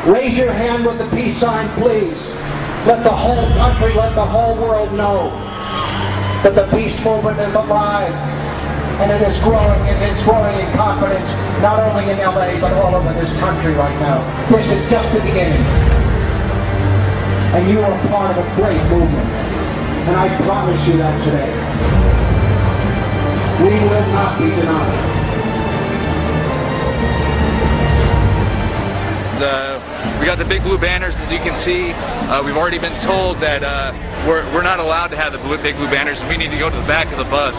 Raise your hand with the peace sign, please. Let the whole country, let the whole world know that the peace movement is alive, and it is growing, and it's growing in confidence, not only in LA, but all over this country right now. This is just the beginning. And you are part of a great movement. And I promise you that today. We will not be denied. We got the big blue banners, as you can see. We've already been told that we're not allowed to have the big blue banners. We need to go to the back of the bus.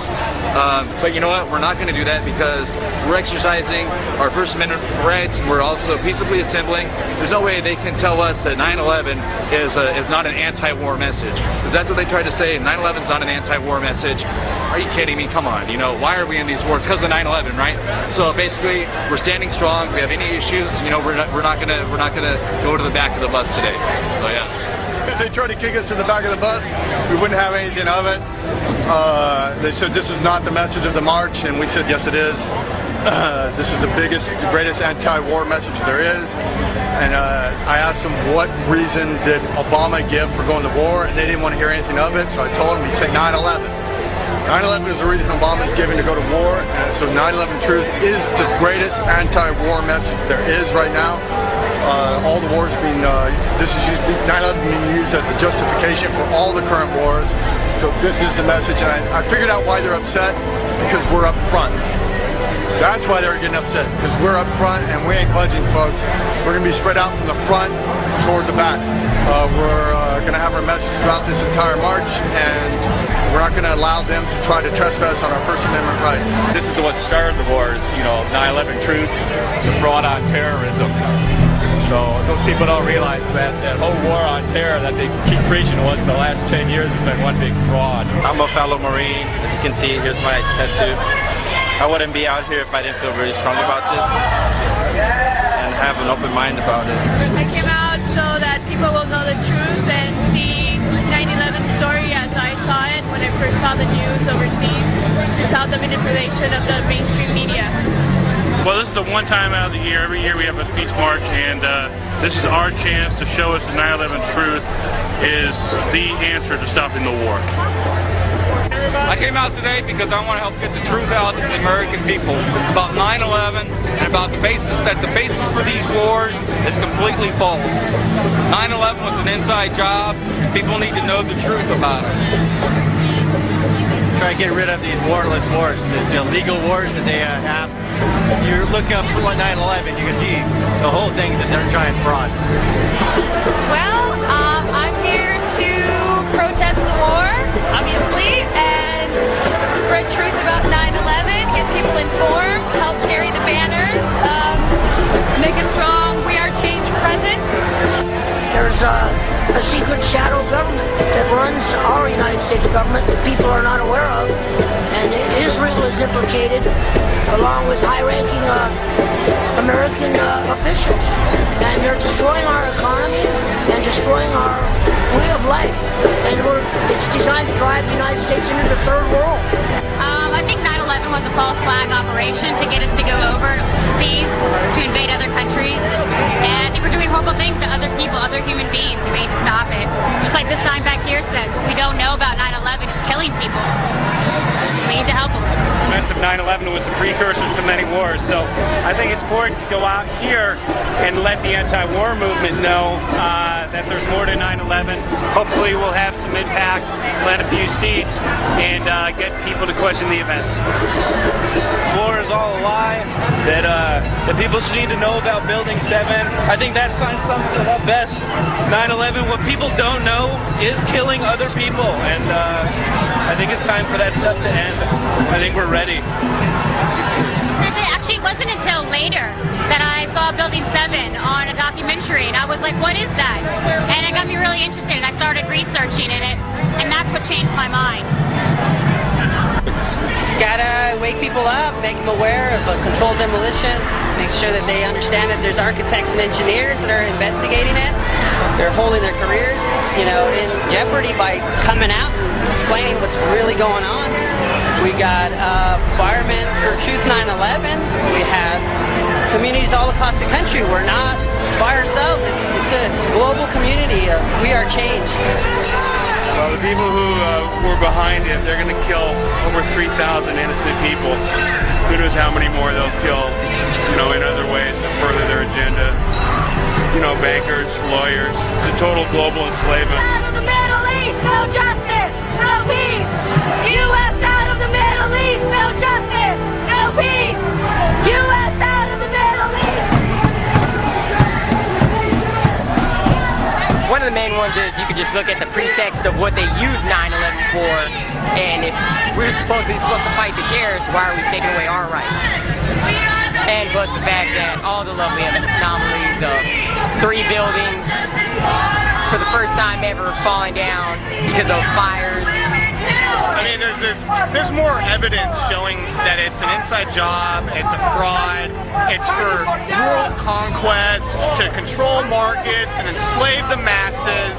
But you know what? We're not going to do that because we're exercising our First Amendment rights, and we're also peaceably assembling. There's no way they can tell us that 9/11 is not an anti-war message. Because that's what they tried to say. 9/11 is not an anti-war message. Are you kidding me? Come on. You know, why are we in these wars? Because of 9/11, right? So basically, we're standing strong. If we have any issues, you know, we're not gonna go to the back of the bus today. So yeah. If they tried to kick us to the back of the bus, we wouldn't have anything of it. They said this is not the message of the march, and we said yes it is. This is the biggest, the greatest anti-war message there is. And I asked them what reason did Obama give for going to war, and they didn't want to hear anything of it. So I told them, he said 9/11. 9/11 is the reason Obama is giving to go to war, and so 9/11 truth is the greatest anti-war message there is right now. All the wars being, 9/11 being used as a justification for all the current wars. So this is the message, and I figured out why they're upset, because we're up front. That's why they're getting upset, because we're up front and we ain't budging, folks. We're going to be spread out from the front toward the back. We're going to have our message throughout this entire march, and we're not going to allow them to try to trespass on our First Amendment rights. This is what started the wars, you know, 9/11 truth, the fraud on terrorism. So those people don't realize that that whole war on terror that they keep preaching to us the last 10 years has been one big fraud. I'm a fellow Marine. As you can see, here's my tattoo. I wouldn't be out here if I didn't feel really strong about this and have an open mind about it. I came out so that people will know the truth and see 9/11 story as I saw it when I first saw the news overseas without the manipulation of the mainstream media. Well, this is the one time out of the year. Every year we have a peace march, and this is our chance to show us the 9/11 truth is the answer to stopping the war. I came out today because I want to help get the truth out to the American people about 9/11 and about the basis for these wars is completely false. 9/11 was an inside job, and people need to know the truth about it. Try to get rid of these warless wars, these illegal wars that they have. If you look up 9/11, you can see the whole thing that they're trying to fraud. Well, I'm here to protest the war, obviously, and spread truth about 9/11, get people informed, help carry the banners, make a strong We Are Change presence. There's a secret shadow government that runs our United States government that people are not aware of, and Israel is implicated along with high-ranking American officials, and they're destroying our economy and destroying our way of life, and it's designed to drive the United States into the third world. I think 9/11 was a false flag operation to get us to go overseas to invade other countries, and they were doing horrible things to other people, other human beings. We need to stop it. Just like this sign back here says, what we don't know about 9/11 is killing people. We need to help them. The events of 9/11 was a precursor to many wars, so I think it's important to go out here and let the anti-war movement know that there's more to 9/11. Hopefully we'll have some impact, plant a few seeds, and get people to question the events. War is all a lie, that people should need to know about Building 7. I think that sign sums it up best. 9/11, what people don't know is killing other people, and I think it's time for that stuff to end. I think we're ready. Actually, it wasn't until later that I saw Building 7 on a documentary, and I was like, what is that? And it got me really interested, and I started researching in it, and that's what changed my mind. Gotta wake people up, make them aware of a controlled demolition, make sure that they understand that there's architects and engineers that are investigating it. They're holding their careers, you know, in jeopardy by coming out and explaining what's really going on. We got firemen for Truth 9/11. We have communities all across the country. We're not by ourselves. we are change. Well, the people who were behind it, they're going to kill over 3,000 innocent people. Who knows how many more they'll kill, you know, in other ways to further their agenda. You know, bankers, lawyers, the total global enslavement. Out of the Middle East, no justice, no peace. U.S. out of the Middle East, no justice, no peace. U.S. out of the Middle East. One of the main ones is you could just look at the pretext of what they use 9/11 for, and if we're supposed to fight the terrorists, why are we taking away our rights? And plus the fact that all the lovely anomalies of 3 buildings for the first time ever falling down because of fires. I mean, there's more evidence showing that it's an inside job, it's a fraud, it's for world conquest, to control markets and enslave the masses.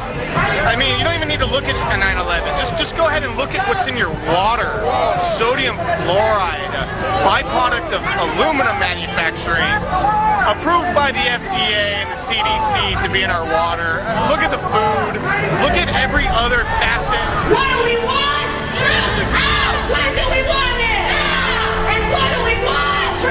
I mean, you don't even need to look at 9/11. Just go ahead and look at what's in your water. Sodium fluoride, a byproduct of aluminum manufacturing, approved by the FDA and the CDC to be in our water. Look at the food. Look at every other facet. What do we want? When do we want it? And what do we want?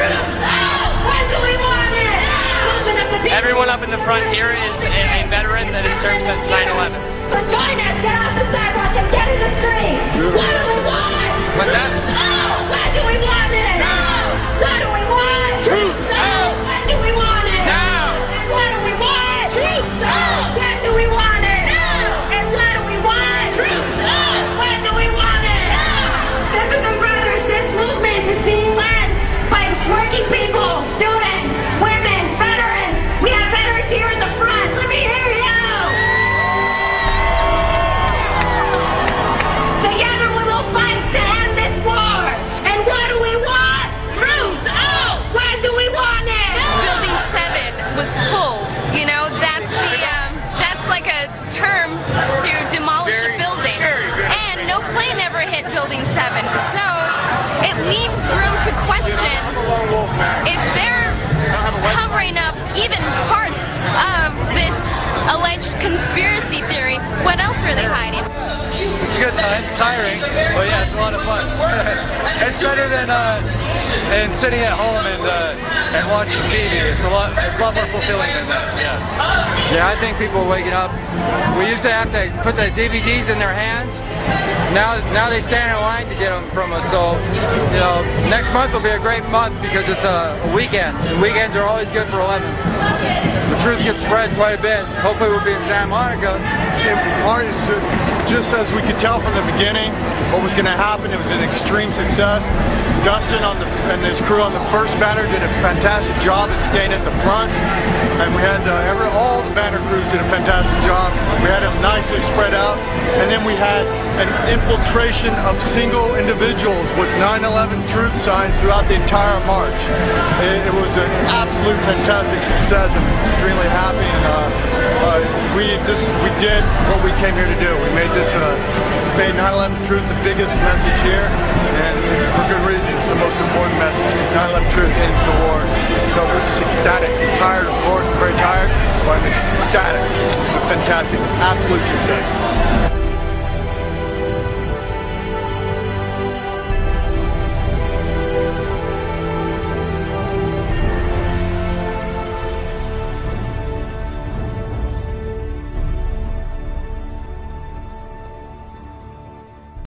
When do we want it? Everyone up in the front here is a veteran that has served since 9/11. So join us, get off the sidewalk and get in the street. What do we want? What's that? When do we want it? What do we want? Truth. When do we want it? Now. And what do we want? Truth. When do we want it? And what do we want? Truth. When do we want it? Sisters and brothers, this movement is being led by working people, students, women, veterans. We have veterans here in the front. Let me hear you. Together we will fight to end this war. And what do we want? Truth. When do we want it? Building 7 was pulled. You know, that's like a term to demolish a building. And no plane ever hit Building 7. So it leaves room to question if they're covering up even parts of this alleged conspiracy theory. What else are they hiding? It's a good time, tiring, but yeah, it's a lot of fun. It's better than sitting at home and watching TV. It's a lot more fulfilling than that. Yeah. Yeah, I think people are waking up. We used to have to put the DVDs in their hands. Now they stand in line to get them from us. So, you know, next month will be a great month because it's a weekend. And weekends are always good for 11. The truth gets spread quite a bit. Hopefully we'll be in Santa Monica. Just as we could tell from the beginning what was going to happen, it was an extreme success. Dustin and his crew on the first banner did a fantastic job at staying at the front, and we had all the banner crews did a fantastic job. We had them nicely spread out, and then we had an infiltration of single individuals with 9/11 truth signs throughout the entire march. It was an absolute fantastic success. I'm extremely happy, and we did what we came here to do. We made 9/11 truth the biggest message here, and for good reason. It's the most important message. 9/11 truth ends the war. So we're just ecstatic. I'm tired, of course. I'm very tired, but I'm ecstatic. It's a fantastic, absolute success.